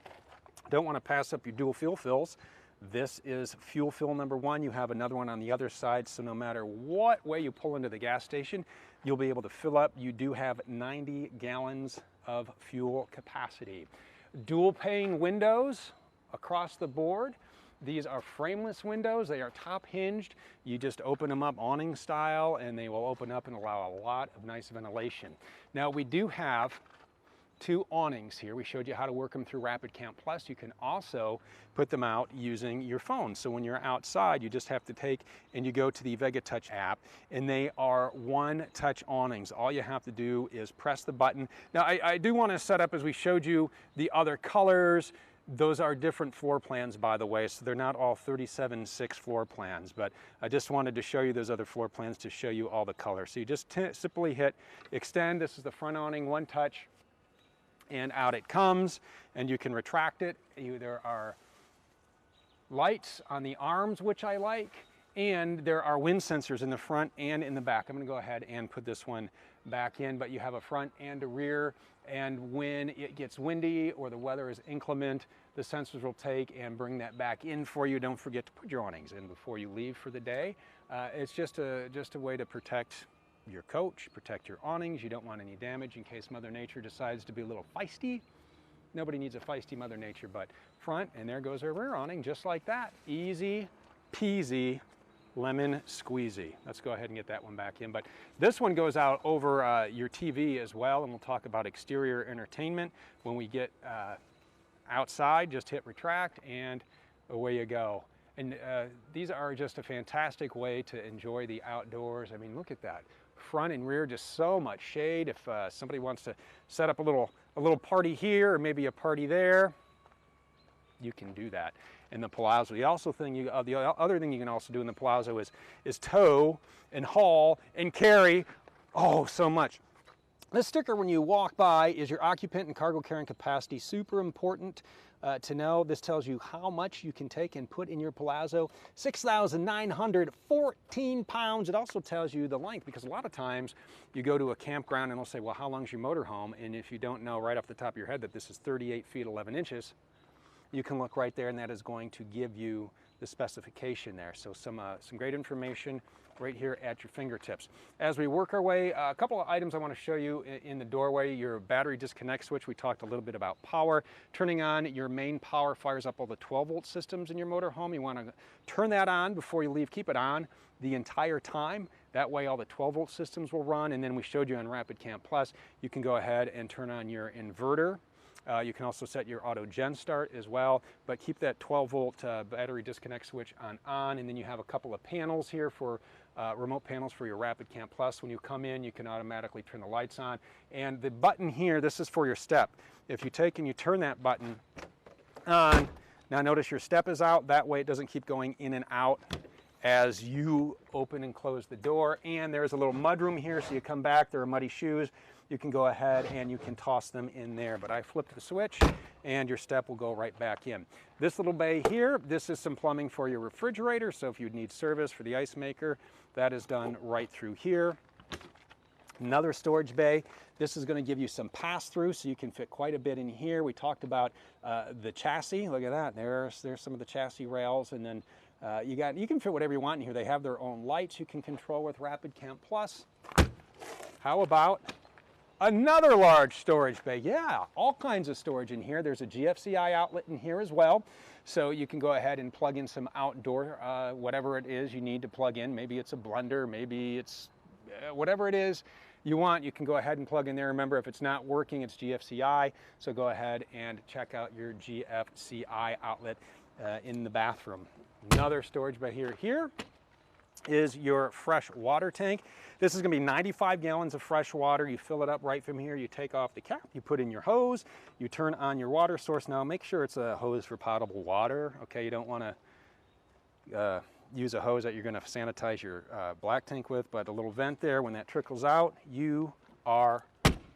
Don't want to pass up your dual fuel fills. This is fuel fill number 1. You have another one on the other side, so no matter what way you pull into the gas station, you'll be able to fill up. You do have 90 gallons of fuel capacity. Dual pane windows across the board. These are frameless windows. They are top hinged. You just open them up awning style, and they will open up and allow a lot of nice ventilation. Now, we do have 2 awnings here. We showed you how to work them through Rapid Count Plus. You can also put them out using your phone. So when you're outside, you just have to take and you go to the Vega Touch app, and they are one-touch awnings. All you have to do is press the button. Now, I do want to set up, as we showed you the other colors, Those are different floor plans, by the way, so they're not all 37.6 floor plans, but I just wanted to show you those other floor plans to show you all the colors. So you just simply hit extend. This is the front awning, one touch, and out it comes, and you can retract it. There are lights on the arms, which I like, and there are wind sensors in the front and in the back. I'm going to go ahead and put this one back in, but you have a front and a rear, and when it gets windy or the weather is inclement, the sensors will take and bring that back in for you. Don't forget to put your awnings in before you leave for the day. It's just a way to protect your coach, protect your awnings. You don't want any damage in case Mother Nature decides to be a little feisty. Nobody needs a feisty Mother Nature, but front, and there goes our rear awning, just like that. Easy peasy, lemon squeezy. Let's go ahead and get that one back in. But this one goes out over your TV as well, and we'll talk about exterior entertainment when we get outside. Just hit retract, and away you go. And these are just a fantastic way to enjoy the outdoors. I mean, look at that. Front and rear, just so much shade. If somebody wants to set up a little party here, or maybe a party there, you can do that in the Palazzo. The other thing you can also do in the Palazzo is tow and haul and carry. Oh, so much. This sticker, when you walk by, is your occupant and cargo carrying capacity. Super important to know. This tells you how much you can take and put in your Palazzo. 6,914 pounds. It also tells you the length, because a lot of times you go to a campground and they'll say, well, how long's your motorhome? And if you don't know right off the top of your head that this is 38 feet 11 inches, you can look right there, and that is going to give you the specification there. So some great information right here at your fingertips. As we work our way, a couple of items I want to show you in the doorway. Your battery disconnect switch. We talked a little bit about power. Turning on your main power fires up all the 12-volt systems in your motorhome. You want to turn that on before you leave. Keep it on the entire time. That way all the 12-volt systems will run. And then we showed you on Rapid Camp Plus, you can go ahead and turn on your inverter. You can also set your auto gen start as well, but keep that 12-volt battery disconnect switch on, and then you have a couple of panels here for remote panels for your Rapid Camp Plus. When you come in, you can automatically turn the lights on. And the button here, this is for your step. If you take and you turn that button on, now notice your step is out. That way it doesn't keep going in and out as you open and close the door. And there's a little mudroom here, so you come back, there are muddy shoes. You can go ahead and you can toss them in there. But I flipped the switch and your step will go right back in. This little bay here, this is some plumbing for your refrigerator. So if you need service for the ice maker, that is done right through here. Another storage bay. This is going to give you some pass-through, so you can fit quite a bit in here. We talked about the chassis. Look at that. There's some of the chassis rails, and then you can fit whatever you want in here. They have their own lights you can control with Rapid Camp Plus. How about another large storage bay? Yeah, all kinds of storage in here. There's a GFCI outlet in here as well. So you can go ahead and plug in some outdoor, whatever it is you need to plug in. Maybe it's a blender, maybe it's whatever it is you want, you can go ahead and plug in there. Remember, if it's not working, it's GFCI. So go ahead and check out your GFCI outlet in the bathroom. Another storage bay here. Here is your fresh water tank. This is going to be 95 gallons of fresh water. You fill it up right from here. You take off the cap, you put in your hose, you turn on your water source. Now make sure it's a hose for potable water. Okay, you don't want to use a hose that you're going to sanitize your black tank with, but a little vent there, when that trickles out, you are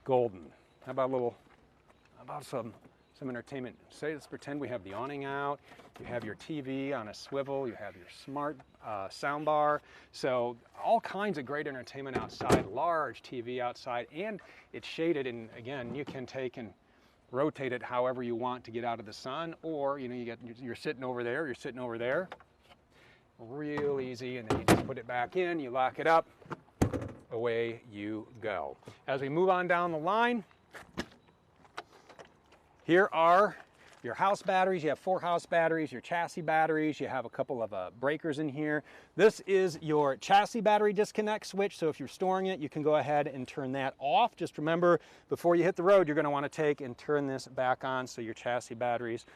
golden. How about some entertainment? Let's pretend we have the awning out. You have your TV on a swivel. You have your smart sound bar. So all kinds of great entertainment outside. Large TV outside, and it's shaded. And again, you can take and rotate it however you want to get out of the sun. Or you're sitting over there. You're sitting over there. Real easy, and then you just put it back in. You lock it up. Away you go. As we move on down the line, here are your house batteries. You have 4 house batteries, your chassis batteries. You have a couple of breakers in here. This is your chassis battery disconnect switch. So if you're storing it, you can go ahead and turn that off. Just remember, before you hit the road, you're going to want to take and turn this back on so your chassis batteries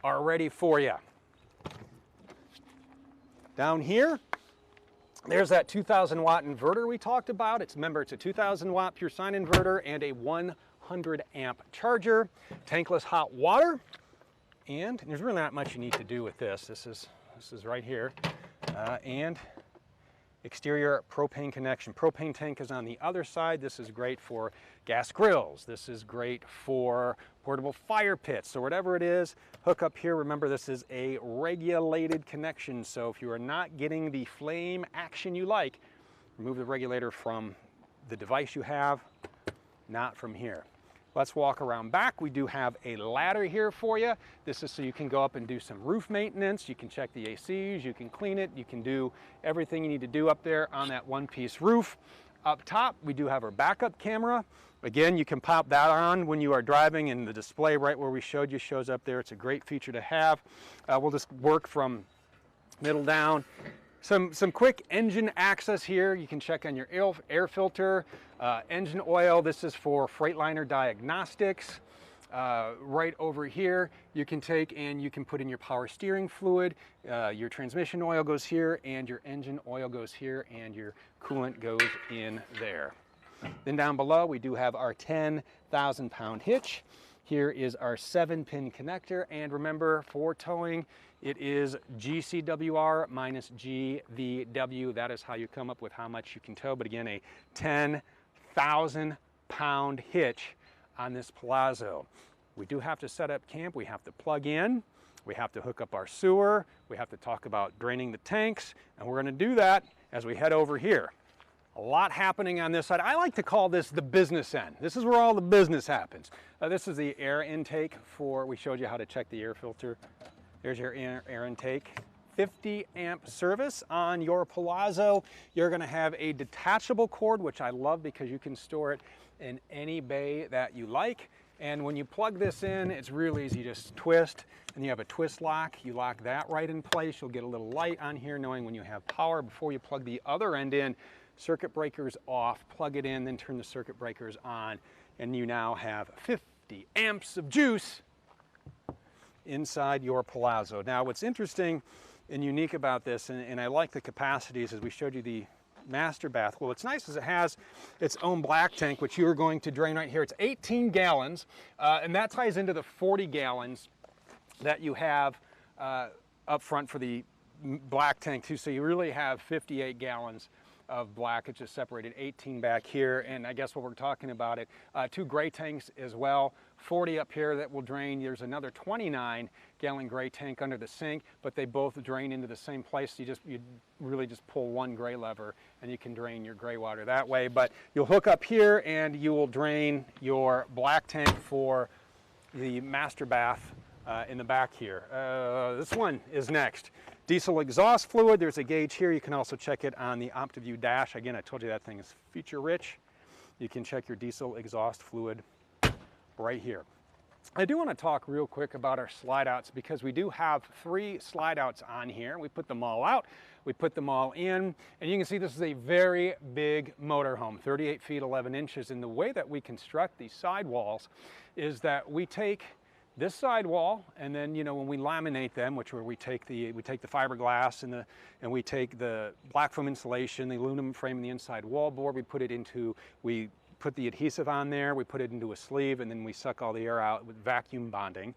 are ready for you. Down here, there's that 2,000 watt inverter we talked about. Remember, it's a 2,000 watt pure sine inverter and a 100 amp charger. Tankless hot water. And there's really not much you need to do with this. This is right here. And exterior propane connection. Propane tank is on the other side. This is great for gas grills. This is great for portable fire pits. So whatever it is, hook up here. Remember, this is a regulated connection. So if you are not getting the flame action you like, remove the regulator from the device you have, not from here. Let's walk around back. We do have a ladder here for you. This is so you can go up and do some roof maintenance. You can check the ACs, you can clean it, you can do everything you need to do up there on that one-piece roof. Up top, we do have our backup camera. Again, you can pop that on when you are driving, and the display right where we showed you shows up there. It's a great feature to have. We'll just work from middle down. Some quick engine access here. You can check on your air filter, engine oil. This is for Freightliner diagnostics. Right over here, you can take and you can put in your power steering fluid. Your transmission oil goes here, and your engine oil goes here, and your coolant goes in there. Then down below, we do have our 10,000-pound hitch. Here is our 7-pin connector, and remember, for towing, it is GCWR minus GVW. That is how you come up with how much you can tow. But again, a 10,000-pound hitch on this Palazzo. We do have to set up camp. We have to plug in. We have to hook up our sewer. We have to talk about draining the tanks, and we're going to do that as we head over here. A lot happening on this side. I like to call this the business end. This is where all the business happens. This is the air intake for, we showed you how to check the air filter. There's your air intake. 50 amp service on your Palazzo. You're gonna have a detachable cord, which I love because you can store it in any bay that you like. And when you plug this in, it's real easy. You just twist, and you have a twist lock. You lock that right in place. You'll get a little light on here knowing when you have power. Before you plug the other end in, circuit breakers off, plug it in, then turn the circuit breakers on, and you now have 50 amps of juice inside your Palazzo. Now, what's interesting and unique about this, and I like the capacities, as we showed you the master bath. Well, what's nice is it has its own black tank, which you are going to drain right here. It's 18 gallons, and that ties into the 40 gallons that you have up front for the black tank too. So you really have 58 gallons of black. It's just separated 18 back here, and I guess what we're talking about it, 2 gray tanks as well, 40 up here that will drain. There's another 29-gallon gray tank under the sink, but they both drain into the same place. You really just pull one gray lever and you can drain your gray water that way. But you'll hook up here and you will drain your black tank for the master bath in the back here. This one is next. Diesel exhaust fluid. There's a gauge here. You can also check it on the OptiView dash. Again, I told you that thing is feature rich. You can check your diesel exhaust fluid right here. I do want to talk real quick about our slide outs, because we do have 3 slide outs on here. We put them all out, we put them all in, and you can see this is a very big motorhome, 38 feet 11 inches. And the way that we construct these sidewalls is that we take this sidewall, and then, you know, when we laminate them, which where we take the fiberglass and we take the black foam insulation, the aluminum frame, and the inside wall board, we put the adhesive on there, we put it into a sleeve, and then we suck all the air out with vacuum bonding.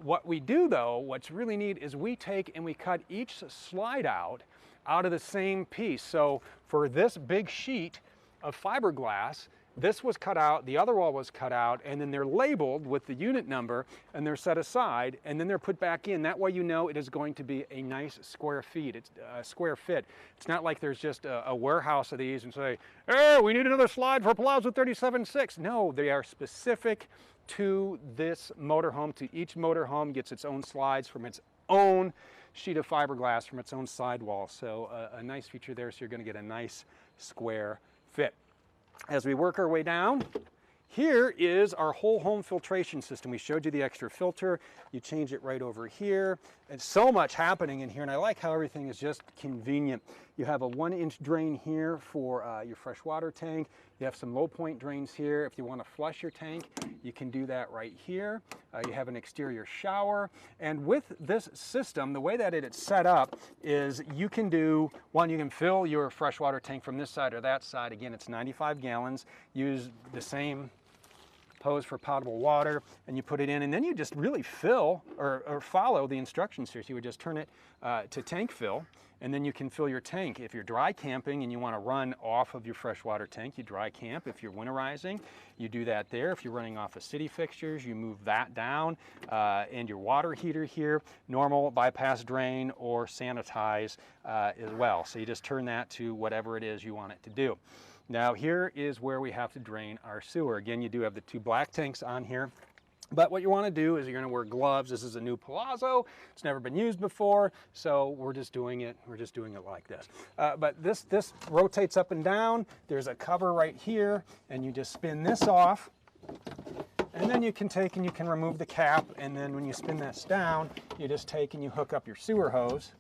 What we do though, what's really neat, is we take and we cut each slide out of the same piece. So for this big sheet of fiberglass, this was cut out, the other wall was cut out, and then they're labeled with the unit number, and they're set aside, and then they're put back in. That way you know it is going to be a nice square feet. It's a square fit. It's not like there's just a warehouse of these and say, hey, we need another slide for Palazzo 37.6. No, they are specific to this motorhome. To each motorhome gets its own slides from its own sheet of fiberglass from its own sidewall. So a nice feature there, so you're going to get a nice square fit. As we work our way down, here is our whole home filtration system. We showed you the extra filter. You change it right over here. And so much happening in here, and I like how everything is just convenient. You have a 1-inch drain here for your fresh water tank. You have some low point drains here. If you want to flush your tank, you can do that right here. You have an exterior shower. And with this system, the way that it's set up is you can do, one, you can fill your freshwater tank from this side or that side. Again, it's 95 gallons. Use the same hose for potable water, and you put it in, and then you just really fill or follow the instructions here. So you would just turn it to tank fill, and then you can fill your tank. If you're dry camping and you want to run off of your freshwater tank, you dry camp. If you're winterizing, you do that there. If you're running off of city fixtures, you move that down. And your water heater here, normal, bypass drain, or sanitize as well. So you just turn that to whatever it is you want it to do. Now here is where we have to drain our sewer. Again, you do have the 2 black tanks on here. But what you want to do is you're going to wear gloves. This is a new Palazzo. It's never been used before, so we're just doing it like this. But this rotates up and down. There's a cover right here, and you just spin this off. And then you can take and you can remove the cap, and then when you spin this down, you just take and you hook up your sewer hose.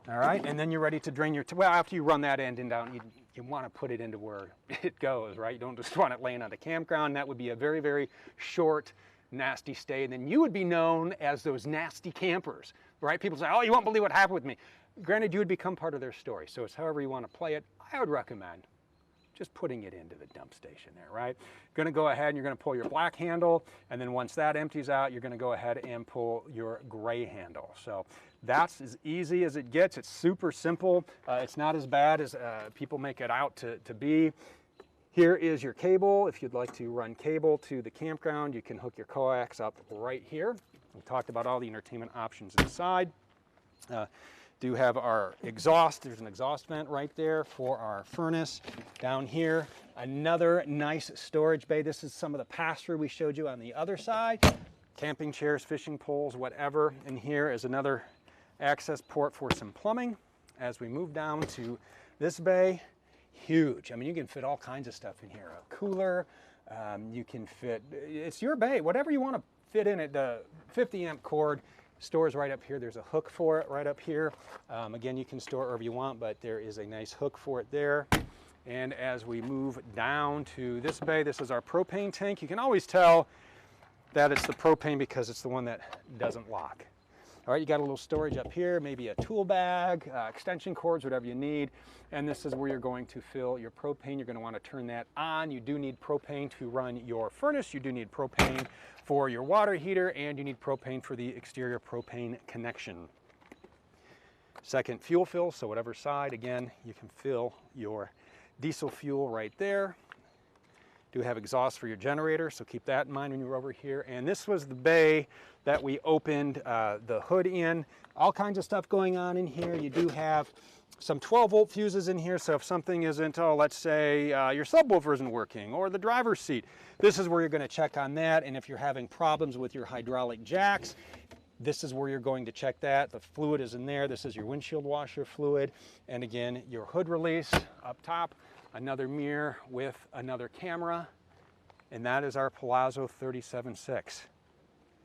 All right, and then you're ready to drain your, well, after you run that end and down, you want to put it into where it goes, right? You don't just want it laying on the campground. That would be a very, very short, nasty stay. And then you would be known as those nasty campers, right? People say, oh, you won't believe what happened with me. Granted, you would become part of their story. So it's however you want to play it. I would recommend just putting it into the dump station there, right? You're gonna go ahead and you're gonna pull your black handle, and then once that empties out, you're gonna go ahead and pull your gray handle. So that's as easy as it gets. It's super simple. It's not as bad as people make it out to be. Here is your cable. If you'd like to run cable to the campground, you can hook your coax up right here. We talked about all the entertainment options inside. Do have our exhaust. There's an exhaust vent right there for our furnace. Down here, another nice storage bay. This is some of the pass-through we showed you on the other side. Camping chairs, fishing poles, whatever. And here is another access port for some plumbing. As we move down to this bay, huge. I mean, you can fit all kinds of stuff in here. A cooler, you can fit, it's your bay, whatever you want to fit in it. The 50 amp cord stores right up here. There's a hook for it right up here. Again, you can store it wherever you want, but there is a nice hook for it there. And as we move down to this bay, this is our propane tank. You can always tell that it's the propane because it's the one that doesn't lock. All right, you got a little storage up here, maybe a tool bag, extension cords, whatever you need. And this is where you're going to fill your propane. You're going to want to turn that on. You do need propane to run your furnace. You do need propane for your water heater, and you need propane for the exterior propane connection. Second fuel fill, so whatever side, again, you can fill your diesel fuel right there. Do have exhaust for your generator, so keep that in mind when you're over here. And this was the bay that we opened the hood in. All kinds of stuff going on in here. You do have some 12-volt fuses in here, so if something isn't, oh, let's say your subwoofer isn't working, or the driver's seat, this is where you're going to check on that. And if you're having problems with your hydraulic jacks, this is where you're going to check that. The fluid is in there. This is your windshield washer fluid. And again, your hood release up top, another mirror with another camera, and that is our Palazzo 37.6.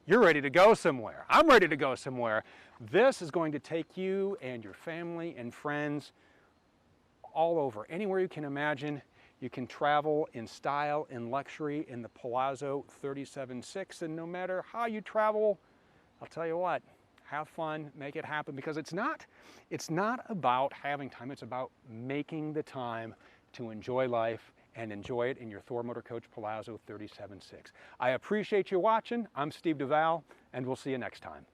You're ready to go somewhere. I'm ready to go somewhere. This is going to take you and your family and friends all over. Anywhere you can imagine, you can travel in style and luxury in the Palazzo 37.6, and no matter how you travel, I'll tell you what, have fun, make it happen, because it's not about having time, it's about making the time to enjoy life and enjoy it in your Thor Motor Coach Palazzo 37.6. I appreciate you watching. I'm Steve Duval, and we'll see you next time.